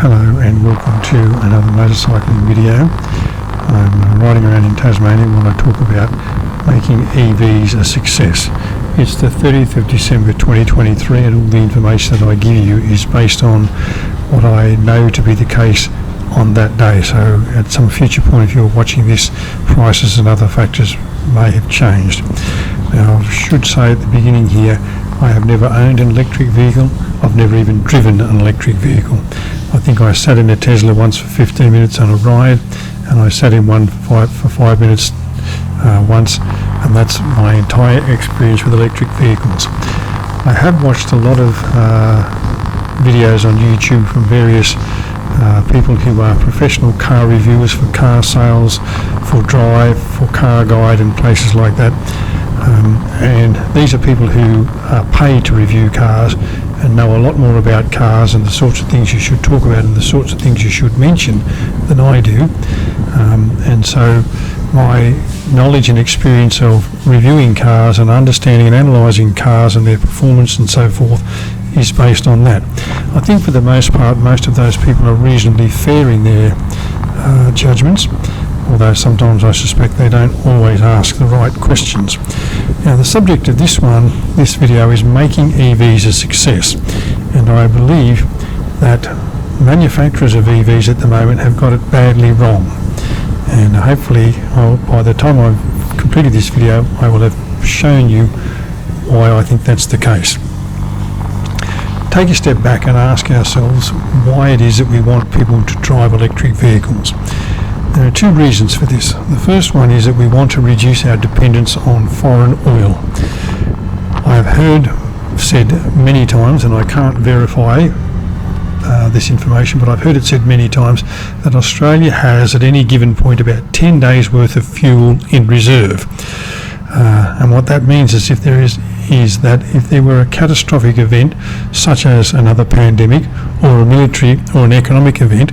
Hello and welcome to another motorcycling video. I'm riding around in Tasmania when I talk about making EVs a success. It's the 30th of December 2023 and all the information that I give you is based on what I know to be the case on that day. So at some future point, if you're watching this, prices and other factors may have changed. Now I should say at the beginning here, I have never owned an electric vehicle. I've never even driven an electric vehicle. I think I sat in a Tesla once for 15 minutes on a ride, and I sat in one for 5 minutes once, and that's my entire experience with electric vehicles. I have watched a lot of videos on YouTube from various people who are professional car reviewers for car sales, for Drive, for Car Guide and places like that. And these are people who are paid to review cars and know a lot more about cars and the sorts of things you should talk about and the sorts of things you should mention than I do. And so my knowledge and experience of reviewing cars and understanding and analysing cars and their performance and so forth is based on that. I think for the most part, most of those people are reasonably fair in their judgments, although sometimes I suspect they don't always ask the right questions. Now the subject of this video is making EVs a success, and I believe that manufacturers of EVs at the moment have got it badly wrong, and hopefully by the time I've completed this video I will have shown you why I think that's the case. Take a step back and ask ourselves why it is that we want people to drive electric vehicles. There are two reasons for this. The first one is that we want to reduce our dependence on foreign oil. I've heard said many times, and I can't verify this information, but I've heard it said many times that Australia has at any given point about 10 days worth of fuel in reserve. And what that means is that if there were a catastrophic event such as another pandemic or a military or an economic event,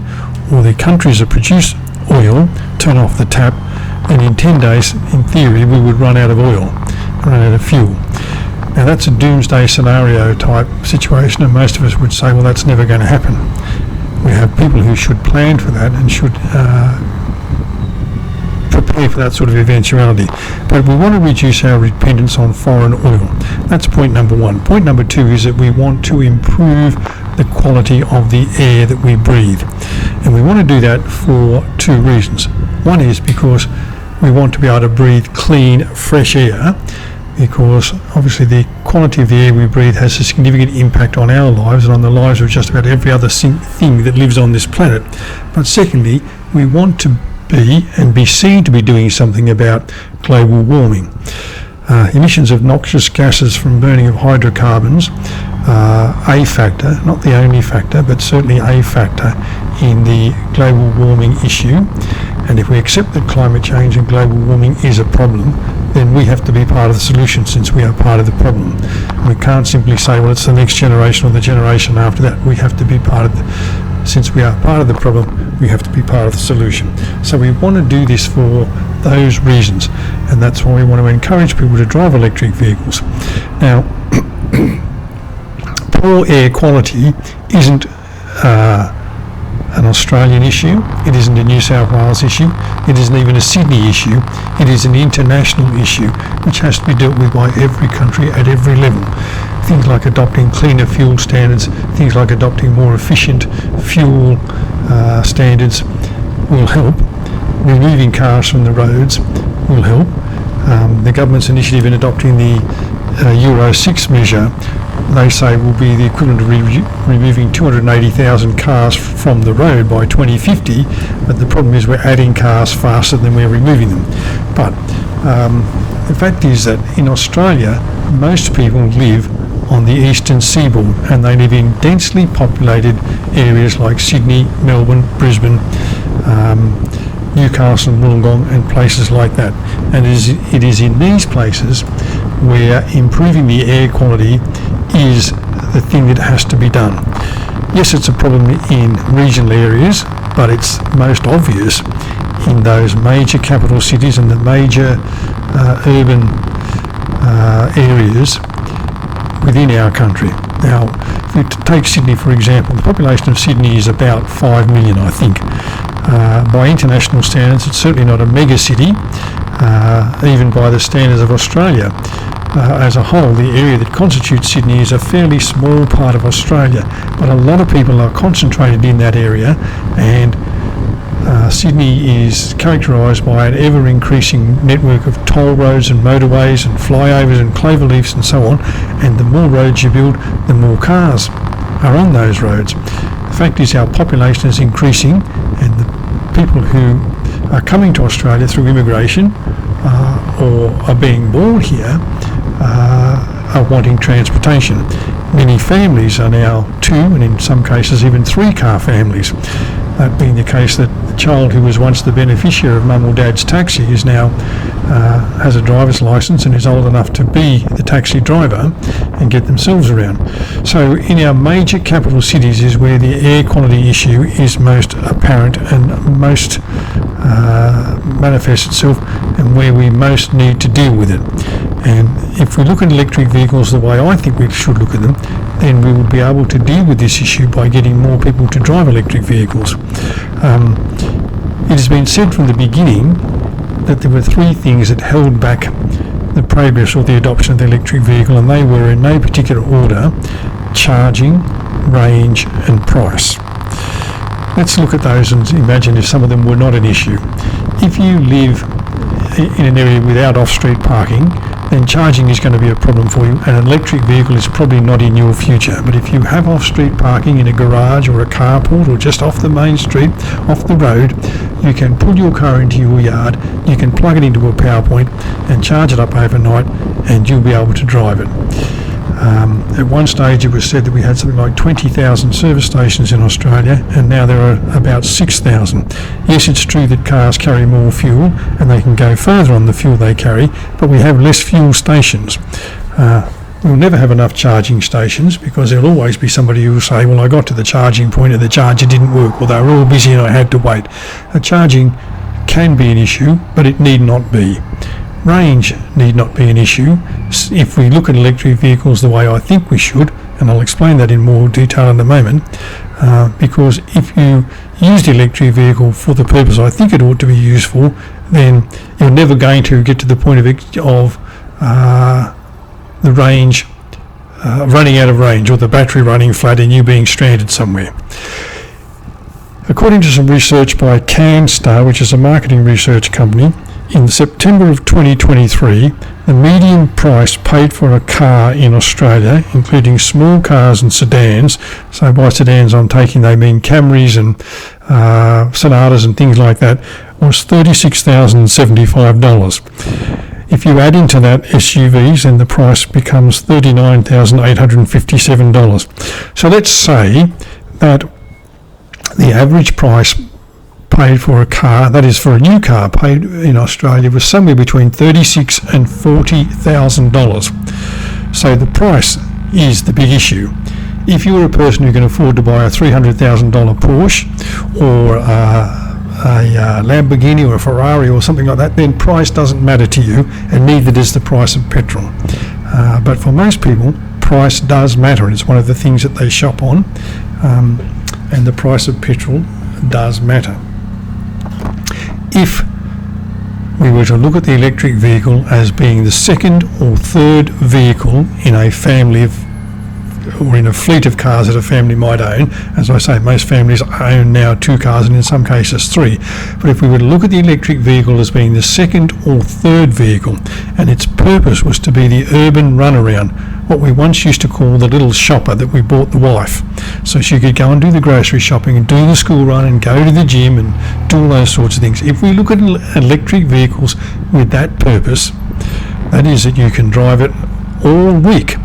or the countries that produce oil turn off the tap, and in 10 days in theory we would run out of oil, run out of fuel. Now that's a doomsday scenario type situation, and most of us would say, well, that's never going to happen. We have people who should plan for that and should prepare for that sort of eventuality. But we want to reduce our dependence on foreign oil. That's point number one. Point number two is that we want to improve the quality of the air that we breathe. And we want to do that for two reasons. One is because we want to be able to breathe clean, fresh air, because obviously the quality of the air we breathe has a significant impact on our lives and on the lives of just about every other thing that lives on this planet. But secondly, we want to be seen to be doing something about global warming. Emissions of noxious gases from burning of hydrocarbons are a factor, not the only factor, but certainly a factor in the global warming issue. And if we accept that climate change and global warming is a problem, then we have to be part of the solution, since we are part of the problem. We can't simply say, well, it's the next generation or the generation after that. We have to be part of since we are part of the problem, we have to be part of the solution. So we want to do this for those reasons, and that's why we want to encourage people to drive electric vehicles. Now, poor air quality isn't an Australian issue, it isn't a New South Wales issue, it isn't even a Sydney issue, it is an international issue which has to be dealt with by every country at every level. Things like adopting cleaner fuel standards, things like adopting more efficient fuel standards will help. Removing cars from the roads will help. The government's initiative in adopting the Euro 6 measure, they say, will be the equivalent of removing 280,000 cars from the road by 2050, but the problem is we're adding cars faster than we're removing them. But the fact is that in Australia, most people live on the eastern seaboard, and they live in densely populated areas like Sydney, Melbourne, Brisbane, Newcastle, Wollongong and places like that. And it is in these places where improving the air quality is the thing that has to be done. Yes, it's a problem in regional areas, but it's most obvious in those major capital cities and the major urban areas within our country. Now, if we take Sydney for example, the population of Sydney is about 5 million, I think. By international standards, it's certainly not a mega city, even by the standards of Australia. As a whole, the area that constitutes Sydney is a fairly small part of Australia, but a lot of people are concentrated in that area, and Sydney is characterised by an ever-increasing network of toll roads and motorways and flyovers and cloverleafs and so on, and the more roads you build, the more cars are on those roads. The fact is our population is increasing, and the people who are coming to Australia through immigration or are being born here are wanting transportation. Many families are now 2 and in some cases even 3 car families. That being the case that the child who was once the beneficiary of mum or dad's taxi is now has a driver's licence and is old enough to be the taxi driver and get themselves around. So in our major capital cities is where the air quality issue is most apparent and most manifests itself, and where we most need to deal with it. And if we look at electric vehicles the way I think we should look at them, then we will be able to deal with this issue by getting more people to drive electric vehicles. It has been said from the beginning that there were 3 things that held back the progress or the adoption of the electric vehicle, and they were in no particular order: charging, range and price. Let's look at those and imagine if some of them were not an issue. If you live in an area without off-street parking, then charging is going to be a problem for you, and an electric vehicle is probably not in your future. But if you have off-street parking in a garage or a carport or just off the main street, off the road, you can pull your car into your yard, you can plug it into a power point and charge it up overnight, and you'll be able to drive it. At one stage it was said that we had something like 20,000 service stations in Australia, and now there are about 6,000. Yes, it's true that cars carry more fuel and they can go further on the fuel they carry, but we have less fuel stations. We'll never have enough charging stations because there'll always be somebody who will say, well, I got to the charging point and the charger didn't work, or they were all busy and I had to wait. Charging can be an issue, but it need not be. Range need not be an issue if we look at electric vehicles the way I think we should, and I'll explain that in more detail in a moment, because if you use the electric vehicle for the purpose I think it ought to be used for, then you're never going to get to the point of the range running out of range, or the battery running flat and you being stranded somewhere. According to some research by CanStar, which is a marketing research company, in September of 2023, the median price paid for a car in Australia, including small cars and sedans, so by sedans they mean Camrys and Sonatas and things like that, was $36,075. If you add into that SUVs, then the price becomes $39,857. So let's say that the average price paid for a car, that is for a new car paid in Australia, was somewhere between $36,000 and $40,000. So the price is the big issue. If you're a person who can afford to buy a $300,000 Porsche or a Lamborghini or a Ferrari or something like that, then price doesn't matter to you, and neither does the price of petrol. But for most people, price does matter, and it's one of the things that they shop on, and the price of petrol does matter. If we were to look at the electric vehicle as being the second or third vehicle in a family of, or in a fleet of cars that a family might own, as I say, most families own now 2 cars and in some cases 3. But if we were to look at the electric vehicle as being the second or third vehicle, and its purpose was to be the urban runaround, what we once used to call the little shopper that we bought the wife, so she could go and do the grocery shopping and do the school run and go to the gym and do all those sorts of things. If we look at electric vehicles with that purpose, that is that you can drive it all week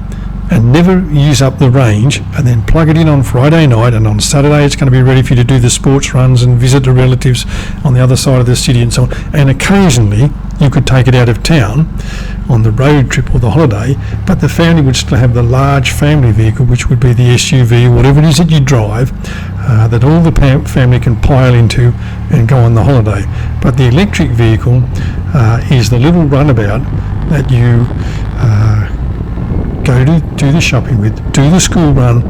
and never use up the range, and then plug it in on Friday night, and on Saturday it's going to be ready for you to do the sports runs and visit the relatives on the other side of the city and so on. And occasionally you could take it out of town on the road trip or the holiday, but the family would still have the large family vehicle, which would be the SUV, whatever it is that you drive, that all the family can pile into and go on the holiday. But the electric vehicle is the little runabout that you do the shopping with, do the school run,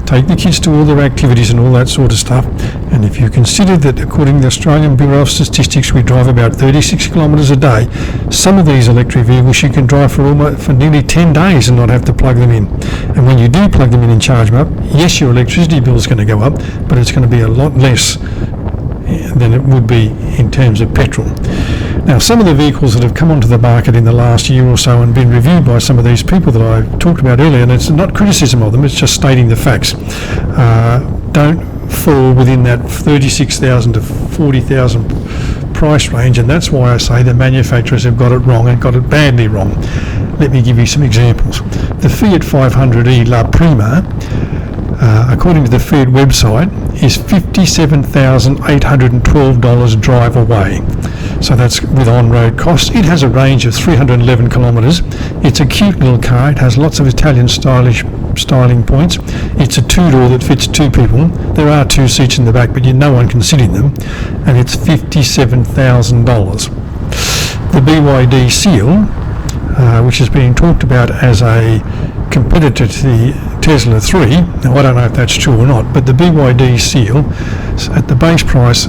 take the kids to all their activities and all that sort of stuff. And if you consider that according to the Australian Bureau of Statistics we drive about 36 kilometres a day, some of these electric vehicles you can drive for nearly 10 days and not have to plug them in. And when you do plug them in and charge them up, yes, your electricity bill is going to go up, but it's going to be a lot less than it would be in terms of petrol. Now, some of the vehicles that have come onto the market in the last year or so and been reviewed by some of these people that I talked about earlier, and it's not criticism of them, it's just stating the facts, don't fall within that 36,000 to 40,000 price range, and that's why I say the manufacturers have got it wrong and got it badly wrong. Let me give you some examples. The Fiat 500e La Prima, according to the Fiat website, is $57,812 drive away. So that's with on-road costs. It has a range of 311 kilometres. It's a cute little car. It has lots of Italian styling points. It's a two-door that fits two people. There are two seats in the back, but no one can sit in them. And it's $57,000. The BYD Seal, which is being talked about as a competitor to the Tesla 3. Now, I don't know if that's true or not, but the BYD Seal, at the base price,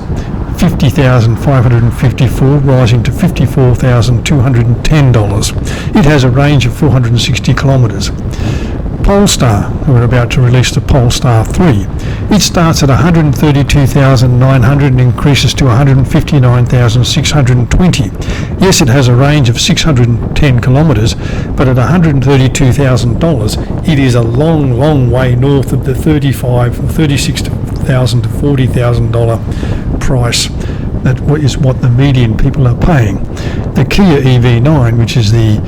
$50,554, rising to $54,210. It has a range of 460 kilometres. Polestar, we're about to release the Polestar 3. It starts at $132,900 and increases to $159,620. Yes, it has a range of 610 kilometres, but at $132,000, it is a long, long way north of the $36,000 to $40,000 price. That is what the median people are paying. The Kia EV9, which is the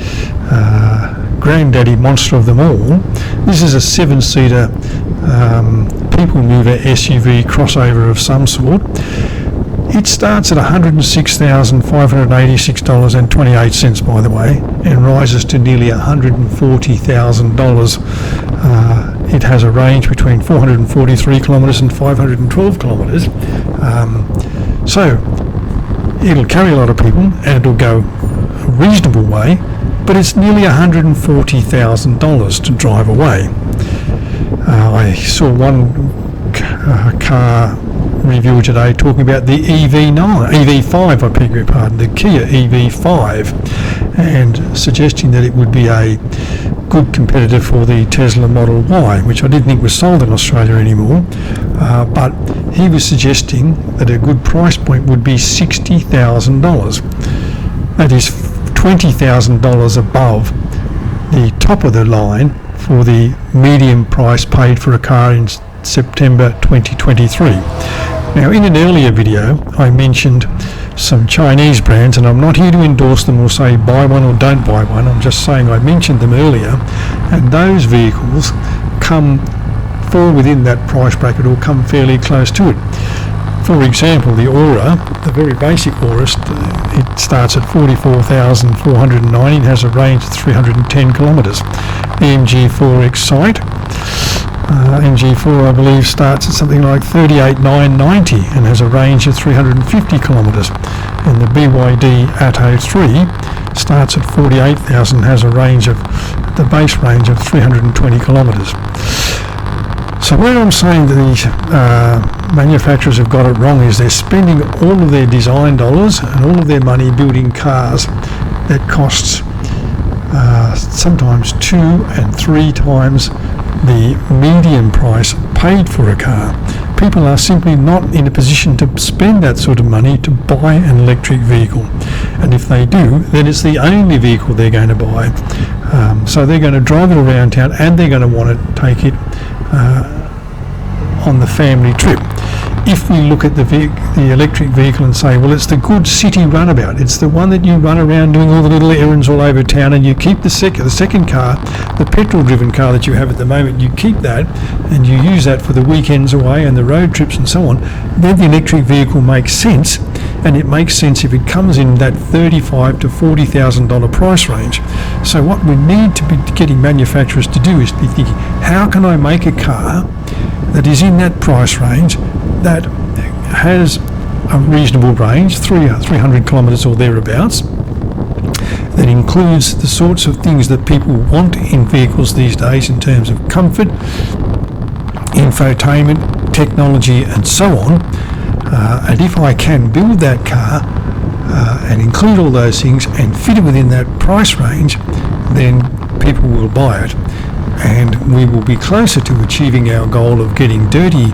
granddaddy monster of them all, this is a 7-seater people mover SUV crossover of some sort. It starts at $106,586.28, by the way, and rises to nearly $140,000. It has a range between 443 kilometres and 512 kilometres. So it'll carry a lot of people and it'll go a reasonable way, but it's nearly $140,000 to drive away. I saw one car reviewer today talking about the EV5, I beg your pardon, the Kia EV5, and suggesting that it would be a good competitor for the Tesla Model Y, which I didn't think was sold in Australia anymore, but he was suggesting that a good price point would be $60,000. That is $20,000 above the top of the line for the median price paid for a car in September 2023. Now, in an earlier video, I mentioned some Chinese brands, and I'm not here to endorse them or say buy one or don't buy one. I'm just saying I mentioned them earlier, and those vehicles fall within that price bracket or come fairly close to it. For example, the Aura, the very basic Aura, it starts at $44,490 and has a range of 310 kilometres. The MG4 Excite, MG4 I believe starts at something like $38,990 and has a range of 350 kilometres. And the BYD Atto 3 starts at $48,000 and has a range of, the base range of 320 kilometres. So where I'm saying that these manufacturers have got it wrong is they're spending all of their design dollars and all of their money building cars that costs sometimes 2 and 3 times the median price paid for a car. People are simply not in a position to spend that sort of money to buy an electric vehicle. And if they do, then it's the only vehicle they're going to buy. So they're going to drive it around town and they're going to want to take it on the family trip. If we look at the electric vehicle and say, well, it's the good city runabout, it's the one that you run around doing all the little errands all over town, and you keep the second car, the petrol-driven car that you have at the moment, you keep that and you use that for the weekends away and the road trips and so on, then the electric vehicle makes sense, and it makes sense if it comes in that $35,000 to $40,000 price range. So what we need to be getting manufacturers to do is to be thinking, how can I make a car that is in that price range, that has a reasonable range, 300 kilometres or thereabouts, that includes the sorts of things that people want in vehicles these days in terms of comfort, infotainment, technology and so on, and if I can build that car and include all those things and fit it within that price range, then people will buy it, and we will be closer to achieving our goal of getting dirty,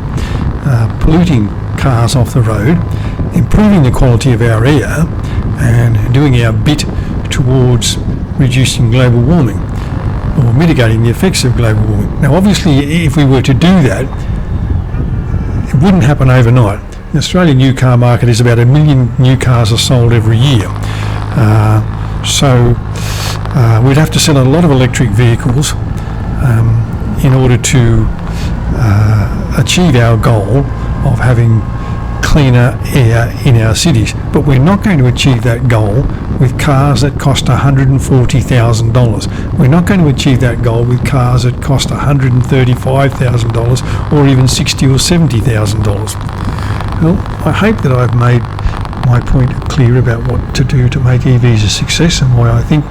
polluting cars off the road, improving the quality of our air, and doing our bit towards reducing global warming or mitigating the effects of global warming. Now obviously if we were to do that, it wouldn't happen overnight. The Australian new car market is about 1 million new cars are sold every year. So we'd have to sell a lot of electric vehicles in order to achieve our goal of having cleaner air in our cities. But we're not going to achieve that goal with cars that cost $140,000. We're not going to achieve that goal with cars that cost $135,000 or even $60,000 or $70,000. Well, I hope that I've made my point clear about what to do to make EVs a success and why I think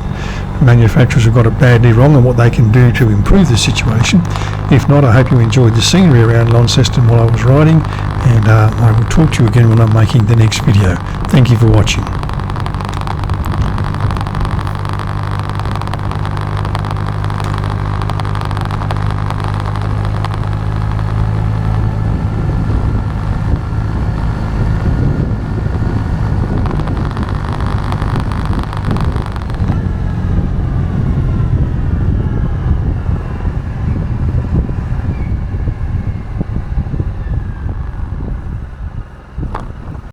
manufacturers have got it badly wrong and what they can do to improve the situation. If not, I hope you enjoyed the scenery around Launceston while I was riding, and I will talk to you again when I'm making the next video. Thank you for watching.